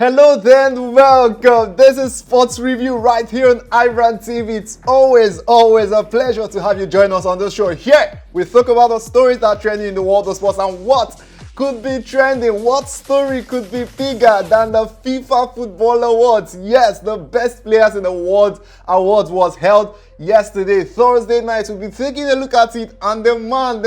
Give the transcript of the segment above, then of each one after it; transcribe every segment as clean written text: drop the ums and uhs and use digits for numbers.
Hello there and welcome. This is Sports Review right here on iBrandTV. It's always a pleasure to have you join us on this show. Here, we talk about the stories that are trending in the world of sports and what could be trending. What story could be bigger than the FIFA Football Awards? Yes, the best players in the world awards was held yesterday, Thursday night. We'll be taking a look at it, and the man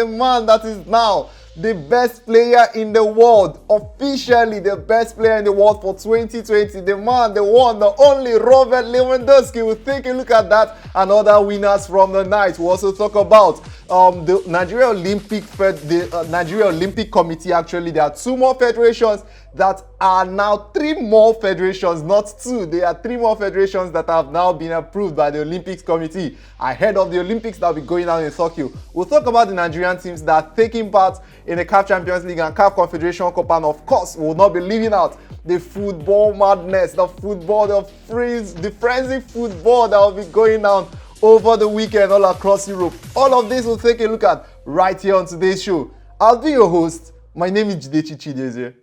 that is now the best player in the world, officially the best player in the world for 2020, the man, the one, the only Robert Lewandowski. We'll take a look at that and other winners from the night. We'll also talk about the Nigeria Olympic Committee. Actually, there are two more federations that are now three more federations, not two. There are three more federations that have now been approved by the Olympics Committee ahead of the Olympics that will be going on in Tokyo. We'll talk about the Nigerian teams that are taking part in the CAF Champions League and CAF Confederation Cup, and of course, we will not be leaving out the football madness, the frenzy football that will be going on over the weekend all across Europe. All of this we'll take a look at right here on today's show. I'll be your host. My name is Jidechi Chideze.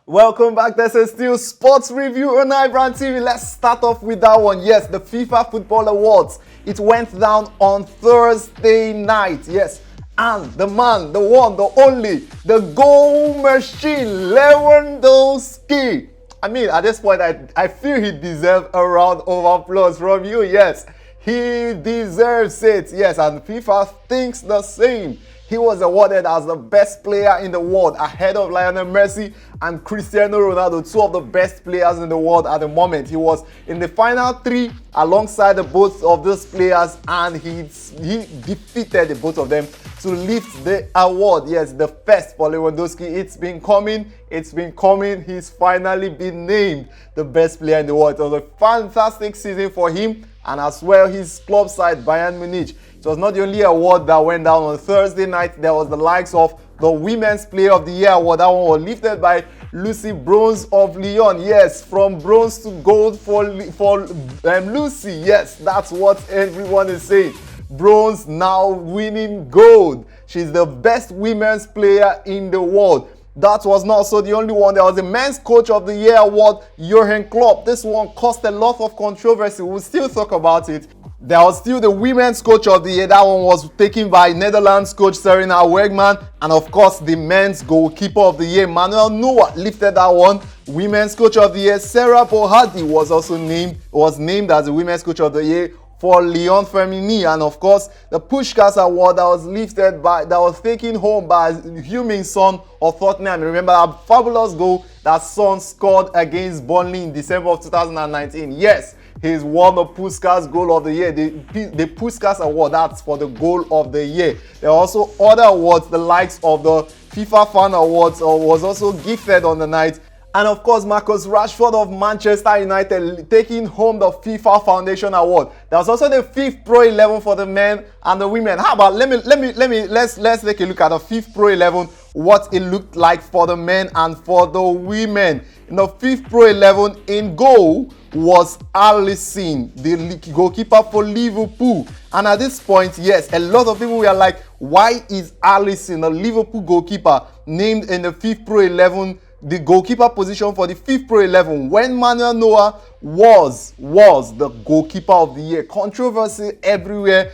Welcome back. This is still Sports Review on iBrandTV. Let's start off with that one. Yes, the FIFA Football Awards. It went down on Thursday night. Yes, and the man, the one, the only, the goal machine, Lewandowski. I mean, at this point, I feel he deserves a round of applause from you. Yes, he deserves it. Yes, and FIFA thinks the same. He was awarded as the best player in the world ahead of Lionel Messi and Cristiano Ronaldo, two of the best players in the world at the moment. He was in the final three alongside the both of those players, and he defeated the both of them to lift the award. Yes, the first for Lewandowski. It's been coming. He's finally been named the best player in the world. It was a fantastic season for him and as well his club side, Bayern Munich. It was not the only award that went down on Thursday night. There was the likes of the Women's Player of the Year award. That one was lifted by Lucy Bronze of Lyon. Yes, from bronze to gold for Lucy. Yes, that's what everyone is saying. Bronze now winning gold. She's the best women's player in the world. That was not so the only one. There was the Men's Coach of the Year award, Jurgen Klopp. This one caused a lot of controversy. We'll still talk about it. There was still the Women's Coach of the Year. That one was taken by Netherlands coach Serena Wegman. And of course, the Men's Goalkeeper of the Year, Manuel Neuer, lifted that one. Women's Coach of the Year, Sarah Bohadi, was also named as the Women's Coach of the Year for Lyon Femini. And of course, the Puskás Award that was taken home by Heung-min Son of Tottenham. Remember that fabulous goal that Son scored against Burnley in December of 2019. Yes, he's won the Puskás Goal of the Year, the Puskás Award. That's for the Goal of the Year. There are also other awards, the likes of the FIFA Fan Awards was also gifted on the night. And of course, Marcus Rashford of Manchester United taking home the FIFA Foundation Award. There was also the fifth Pro 11 for the men and the women. How about let's take a look at the fifth Pro 11, what it looked like for the men and for the women. In the fifth Pro 11, in goal was Alisson, the goalkeeper for Liverpool. And at this point, yes, a lot of people were like, why is Alisson, the Liverpool goalkeeper, named in the fifth Pro 11? The goalkeeper position for the fifth Pro 11 when Manuel Neuer was the goalkeeper of the year. Controversy everywhere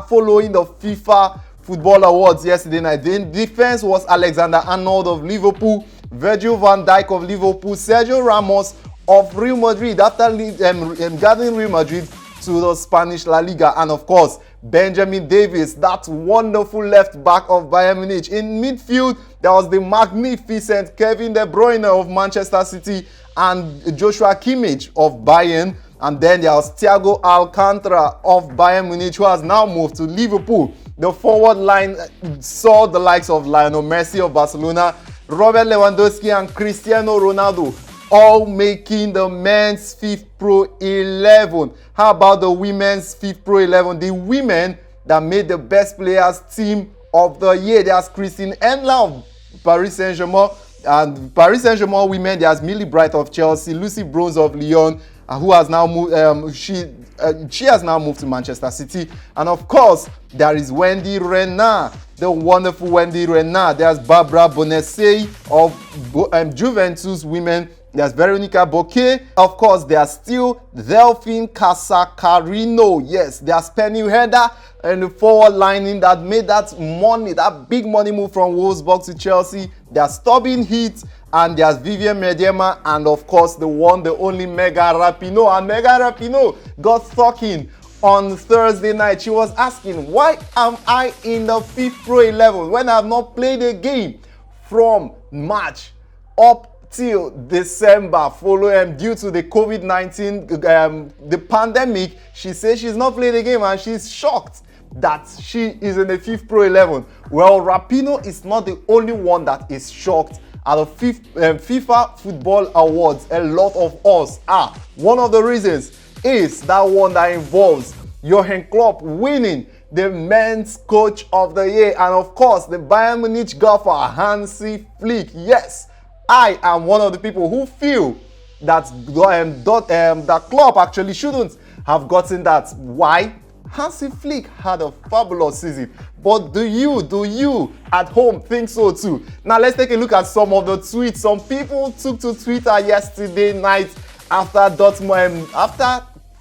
following the FIFA Football Awards yesterday night. The defense was Alexander-Arnold of Liverpool, Virgil van Dijk of Liverpool, Sergio Ramos of Real Madrid after guiding Real Madrid to the Spanish La Liga, and of course Benjamin Davies, that wonderful left back of Bayern Munich. In midfield, there was the magnificent Kevin De Bruyne of Manchester City and Joshua Kimmich of Bayern. And then there was Thiago Alcantara of Bayern Munich, who has now moved to Liverpool. The forward line saw the likes of Lionel Messi of Barcelona, Robert Lewandowski and Cristiano Ronaldo, all making the men's fifth Pro 11. How about the women's fifth Pro 11? The women that made the best players team of the year. There's Christine Endler of Paris Saint-Germain, and Paris Saint-Germain women, there's Millie Bright of Chelsea, Lucy Bronze of Lyon, who has now moved. She has now moved to Manchester City. And of course, there is Wendy Renard, the wonderful Wendy Renard. There's Barbara Bonesei of Juventus Women. There's Veronica Bouquet. Of course, there's still Delphine Casacarino. Yes, there's Penny Header and the forward lining that made that money, that big money move from Wolfsburg to Chelsea. There's Tobin Heath, and there's Vivian Miedema, and of course, the one, the only Megan Rapinoe. And Megan Rapinoe got talking on Thursday night. She was asking, why am I in the FIFA Pro 11 when I've not played a game from March up till December following due to the COVID-19 the pandemic? She says she's not played a game and she's shocked that she is in the FIFA Pro 11. Well, Rapinoe is not the only one that is shocked at the FIFA Football Awards. A lot of us are. One of the reasons is that one that involves Johan Klopp winning the men's coach of the year, and of course the Bayern Munich golfer Hansi Flick. Yes, I am one of the people who feel that that Klopp actually shouldn't have gotten that. Why? Hansi Flick had a fabulous season. But do you at home think so too? Now let's take a look at some of the tweets. Some people took to Twitter yesterday night after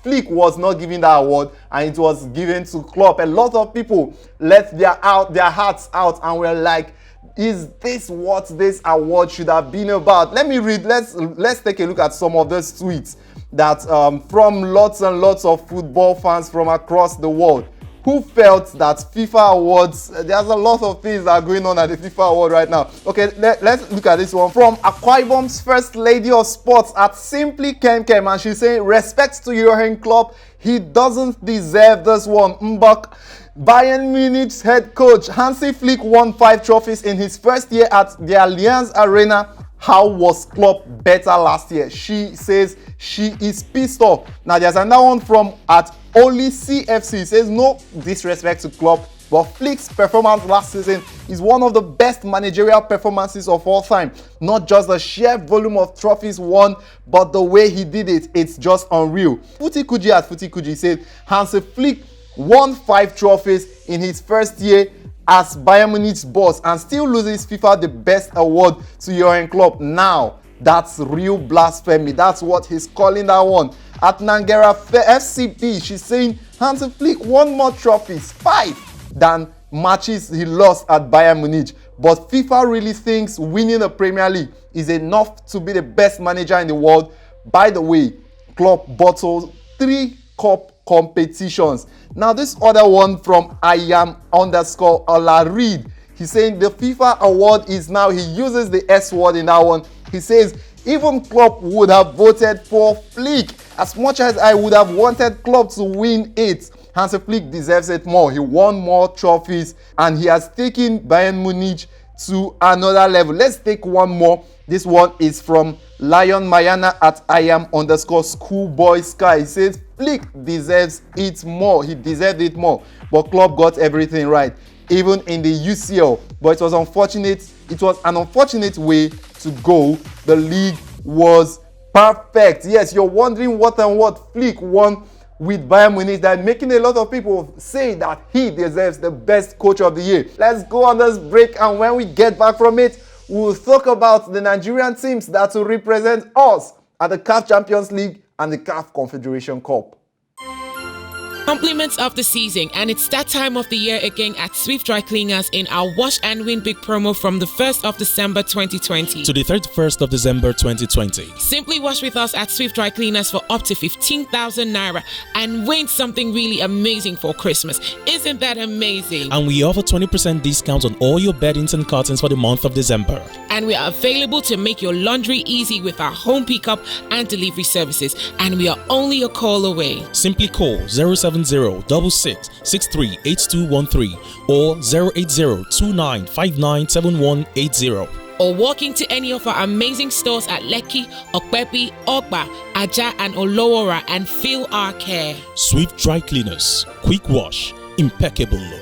Flick was not given that award and it was given to Klopp. A lot of people let their hearts out and were like, is this what this award should have been about? Let me read. Let's take a look at some of those tweets that from lots and lots of football fans from across the world who felt that FIFA awards, there's a lot of things that are going on at the FIFA award right now. Okay, let's look at this one from Akwa Ibom's first lady of sports at Simply Kem, and she's saying, respect to Jurgen Klopp, he doesn't deserve this one. Mbok. Bayern Munich's head coach Hansi Flick won 5 trophies in his first year at the Allianz Arena. How was Klopp better last year? She says she is pissed off. Now there's another one from at Oli CFC. He says no disrespect to Klopp, but Flick's performance last season is one of the best managerial performances of all time. Not just the sheer volume of trophies won, but the way he did it, it's just unreal. Futi Kuji at Futi Kuji said Hansi Flick won 5 trophies in his first year as Bayern Munich's boss and still loses FIFA the best award to Jurgen Klopp. Now, that's real blasphemy. That's what he's calling that one. At Nangera FCP, she's saying Hansi Flick won more trophies, 5, than matches he lost at Bayern Munich. But FIFA really thinks winning the Premier League is enough to be the best manager in the world. By the way, Klopp bottled 3 cup competitions. Now this other one from @Ola Reed, he's saying the FIFA award is now, he uses the S word in that one. He says even Klopp would have voted for Flick. As much as I would have wanted Klopp to win it, Hansi Flick deserves it more. He won more trophies and he has taken Bayern Munich to another level. Let's take one more. This one is from Lion Mayana at @Schoolboy Sky. He says Flick deserves it more. He deserved it more. But Klopp got everything right, even in the UCL. But it was unfortunate. It was an unfortunate way to go. The league was perfect. Yes, you're wondering what Flick won with Bayern Munich, that making a lot of people say that he deserves the best coach of the year. Let's go on this break, and when we get back from it, we'll talk about the Nigerian teams that will represent us at the CAF Champions League and the CAF Confederation Cup. Compliments of the season, and it's that time of the year again at Swift Dry Cleaners in our Wash and Win Big promo from the 1st of December 2020 to the 31st of December 2020. Simply wash with us at Swift Dry Cleaners for up to 15,000 naira and win something really amazing for Christmas. Isn't that amazing? And we offer 20% discount on all your beddings and curtains for the month of December. And we are available to make your laundry easy with our home pickup and delivery services. And we are only a call away. Simply call 070-6663-8213 or 080-2959-7180. Or walk into any of our amazing stores at Lekki, Okpepi, Ogba, Aja and Olowora and feel our care. Swift Dry Cleaners. Quick wash. Impeccable look.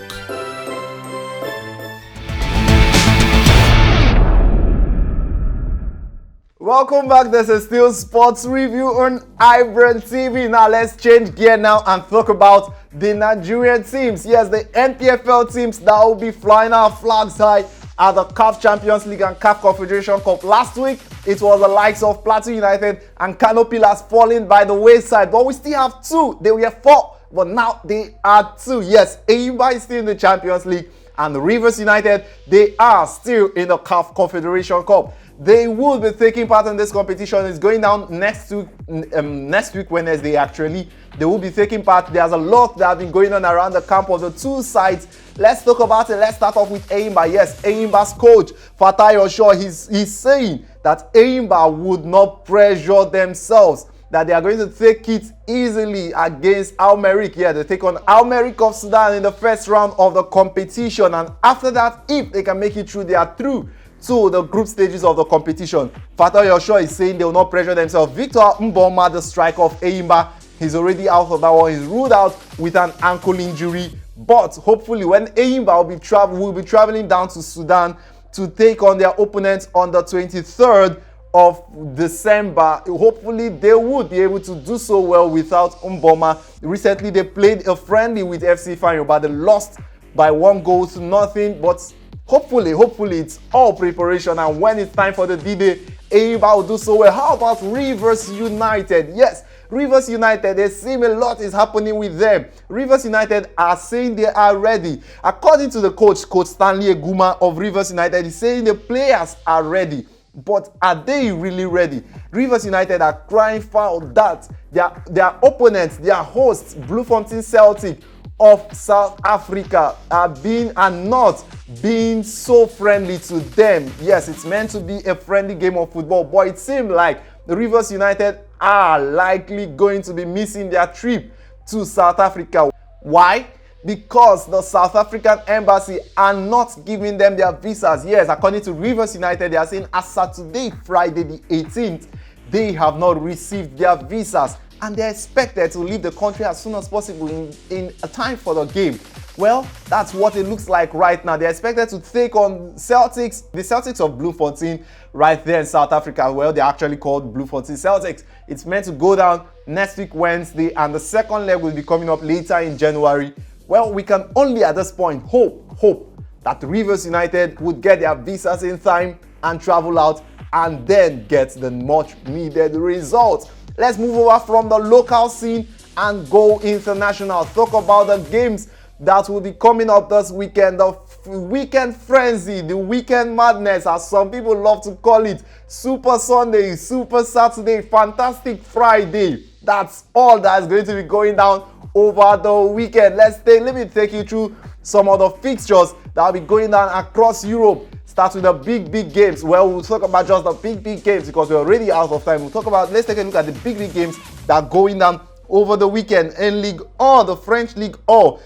Welcome back. This is still Sports Review on iBrandTV. Now let's change gear now and talk about the Nigerian teams. Yes, the NPFL teams that will be flying our flags high at the CAF Champions League and CAF Confederation Cup. Last week, it was the likes of Plateau United and Kano Pillars falling by the wayside. But we still have two. They were four, but now they are two. Yes, Enyimba is still in the Champions League and Rivers United, they are still in the CAF Confederation Cup. They will be taking part in this competition. It's going down next week Wednesday actually. They will be taking part. There's a lot that have been going on around the camp of the two sides. Let's talk about it. Let's start off with Enyimba. Yes, Enyimba's coach, Fatai Osho, he's saying that Enyimba would not pressure themselves, that they are going to take it easily against Al-Merrikh. Yeah, they take on Al-Merrikh of Sudan in the first round of the competition. And after that, if they can make it through, they are through to the group stages of the competition. Fatai Osho is saying they will not pressure themselves. Victor Mboma, the striker of Enyimba, he's already out of that one. He's ruled out with an ankle injury. But hopefully when Enyimba will be traveling down to Sudan to take on their opponents on the 23rd of December, hopefully they would be able to do so well without Mboma. Recently they played a friendly with FC Fano, but they lost by 1-0. But hopefully it's all preparation, and when it's time for the D-Day, Enyimba will do so well. How about Rivers United? Yes, Rivers United, they seem a lot is happening with them. Rivers United are saying they are ready. According to the coach Stanley Eguma of Rivers United, he's saying the players are ready. But are they really ready? Rivers United are crying foul that their opponents, their hosts, Bloemfontein Celtic of South Africa, are not being so friendly to them. Yes, it's meant to be a friendly game of football, but it seems like the Rivers United are likely going to be missing their trip to South Africa. Why? Because the South African embassy are not giving them their visas. Yes, according to Rivers United, they are saying as of today, Friday the 18th, they have not received their visas and they're expected to leave the country as soon as possible in a time for the game. Well, that's what it looks like right now. They're expected to take on the Celtics of Bloemfontein right there in South Africa. Well, they're actually called Bloemfontein Celtics. It's meant to go down next week Wednesday, and the second leg will be coming up later in January. Well, we can only at this point hope that Rivers United would get their visas in time and travel out and then get the much needed results. Let's move over from the local scene and go international. Talk about the games that will be coming up this weekend. The weekend frenzy, the weekend madness, as some people love to call it. Super Sunday, Super Saturday, Fantastic Friday. That's all that's going to be going down over the weekend. Let me take you through some of the fixtures that will be going down across Europe. Start with the big games. Well, we'll talk about just the big games because we're already out of time. Let's take a look at the big games that are going down over the weekend in Ligue 1, the French Ligue 1.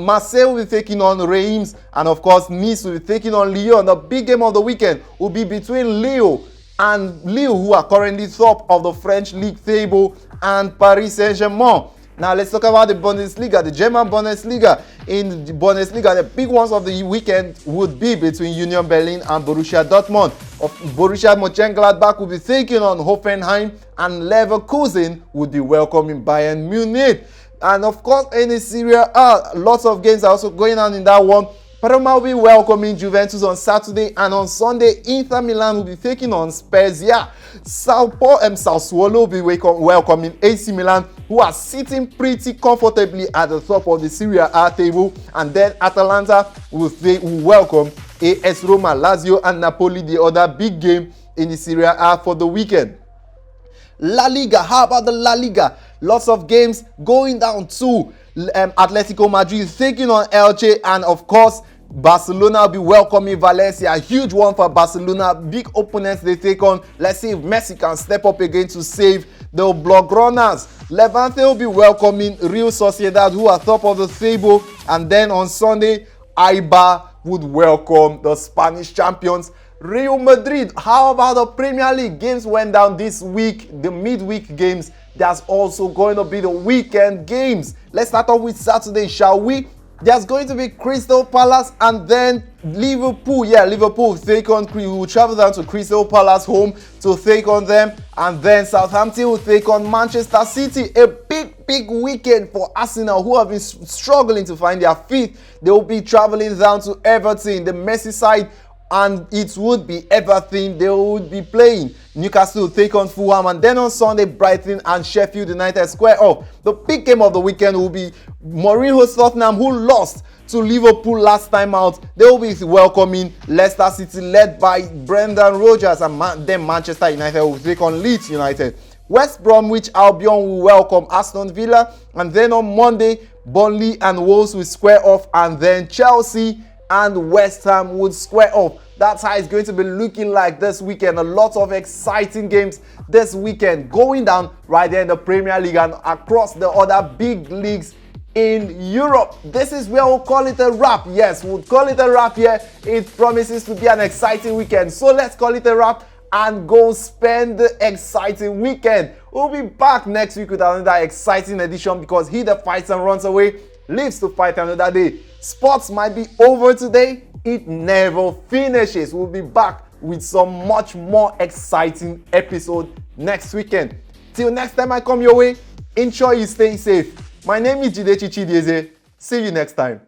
Marseille will be taking on Reims, and of course Nice will be taking on Lyon. The big game of the weekend will be between Lyon, who are currently top of the French league table, and Paris Saint-Germain. Now let's talk about the Bundesliga, the German Bundesliga. In the Bundesliga, the big ones of the weekend would be between Union Berlin and Borussia Dortmund. Borussia Mönchengladbach will be taking on Hoffenheim, and Leverkusen would be welcoming Bayern Munich. And of course, in the Serie A, lots of games are also going on in that one. Parma will be welcoming Juventus on Saturday, and on Sunday, Inter Milan will be taking on Spezia. Sassuolo will be welcoming AC Milan, who are sitting pretty comfortably at the top of the Serie A table. And then Atalanta will welcome AS Roma, Lazio, and Napoli, the other big game in the Serie A for the weekend. La Liga, how about the La Liga? Lots of games going down too. Atletico Madrid taking on Elche, and of course Barcelona will be welcoming Valencia. A huge one for Barcelona. Big opponents they take on. Let's see if Messi can step up again to save the Blaugranas. Levante will be welcoming Real Sociedad, who are top of the table, and then on Sunday Eibar would welcome the Spanish champions Real Madrid. How about the Premier League? Games went down this week, the midweek games. There's also going to be the weekend games. Let's start off with Saturday, shall we? There's going to be Crystal Palace and then Liverpool. Yeah, Liverpool take on, we will travel down to Crystal Palace home to take on them, and then Southampton will take on Manchester City. A big weekend for Arsenal, who have been struggling to find their feet. They will be traveling down to Everton, the Merseyside, and it would be Everton they would be playing. Newcastle will take on Fulham, and then on Sunday, Brighton and Sheffield United square off. The big game of the weekend will be Mourinho's Tottenham, who lost to Liverpool last time out. They will be welcoming Leicester City, led by Brendan Rodgers, and then Manchester United will take on Leeds United. West Bromwich Albion will welcome Aston Villa, and then on Monday, Burnley and Wolves will square off, and then Chelsea and West Ham would square off. That's how it's going to be looking like this weekend. A lot of exciting games this weekend going down right there in the Premier League and across the other big leagues in Europe. This is where we'll call it a wrap. Yes, we'll call it a wrap here. It promises to be an exciting weekend. So let's call it a wrap and go spend the exciting weekend. We'll be back next week with another exciting edition, because he that fights and runs away lives to fight another day. Sports might be over today, it never finishes. We'll be back with some much more exciting episode next weekend. Till next time I come your way, ensure you stay safe. My name is Jidechi Chidieze. See you next time.